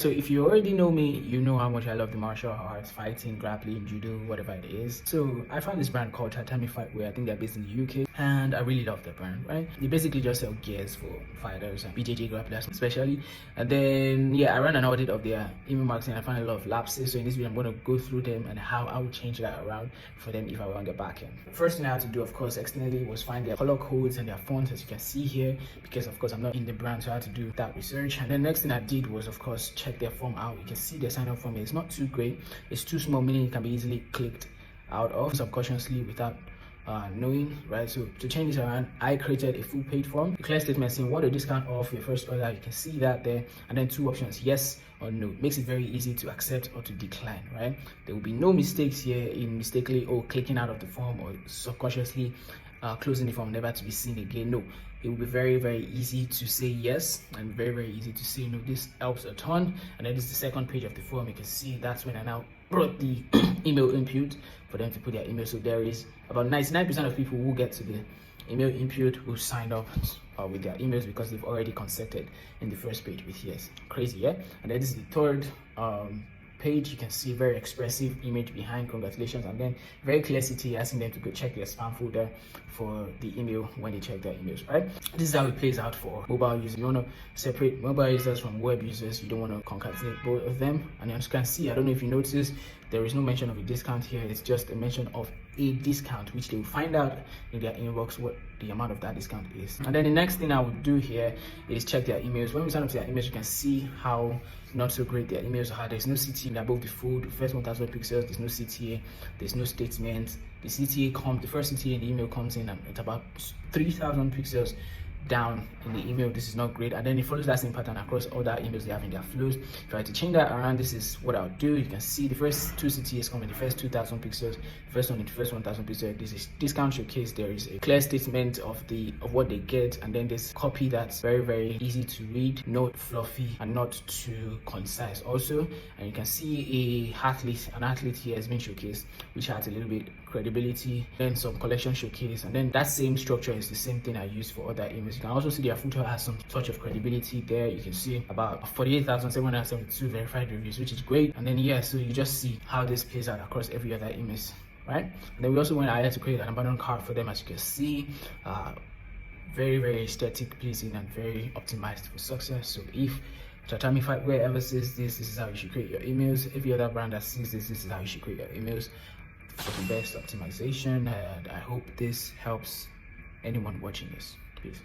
So if you already know me, you know how much I love the martial arts, fighting, grappling, judo, whatever it is. So I found this brand called Tatami Fightwear. I think they're based in the UK, and I really love the brand, right? They basically just sell gears for fighters and BJJ grapplers especially. And then yeah, I ran an audit of their email marketing. I found a lot of lapses. So in this video, I'm going to go through them and how I would change that around for them if I were on the back end. First thing I had to do, of course, externally was find their color codes and their fonts, as you can see here, because of course I'm not in the brand, so I had to do that research. And then next thing I did was, of course, check their form out. You can see the sign up form. It's not too great. It's too small, meaning it can be easily clicked out of subconsciously without knowing, right? So to change this around, I created a full page form, a clear statement saying what a discount off your first order. You can see that there, and then two options, yes or no. It makes it very easy to accept or to decline, right? There will be no mistakes here in mistakenly clicking out of the form or subconsciously closing the form, never to be seen again. No, it will be very, very easy to say yes and very, very easy to say no. This helps a ton. And then this is the second page of the form. You can see that's when I now brought the email input for them to put their email. So there is about 99% of people who get to the email input who signed up with their emails because they've already consented in the first page with yes. Crazy, yeah? And then this is the third page. You can see very expressive image behind congratulations, and then very clear city asking them to go check their spam folder for the email when they check their emails, right? This is how it plays out for mobile users. You want to separate mobile users from web users. You don't want to concatenate both of them. And as you can see, I don't know if you noticed, there is no mention of a discount here. It's just a mention of a discount, which they will find out in their inbox what the amount of that discount is. And then the next thing I would do here is check their emails. When we sign up to their emails, you can see how not so great their emails are. There's no CTA above the fold, the first 1000 pixels. There's no CTA, there's no statement. The CTA comes, the first CTA in the email comes in and it's about 3000 pixels down in the email. This is not great. And then it follows that same pattern across all that emails they have in their flows. If I were to change that around, this is what I'll do. You can see the first two CTAs come in the first 2000 pixels, the first one in the first 1000 pixels. This is discount showcase. There is a clear statement of what they get, and then this copy that's very, very easy to read, not fluffy and not too concise also. And you can see an athlete here has been showcased, which has a little bit credibility, then some collection showcase, and then that same structure is the same thing I use for other images. You can also see their footer has some touch of credibility there. You can see about 48,772 verified reviews, which is great. And then yeah, so you just see how this plays out across every other image, right? And then we also went ahead to create an abandoned cart for them, as you can see. Very, very aesthetic pleasing and very optimized for success. So if Tatami Fightwear ever says this is how you should create your emails. Every other brand that sees this is how you should create your emails for the best optimization. And I hope this helps anyone watching this.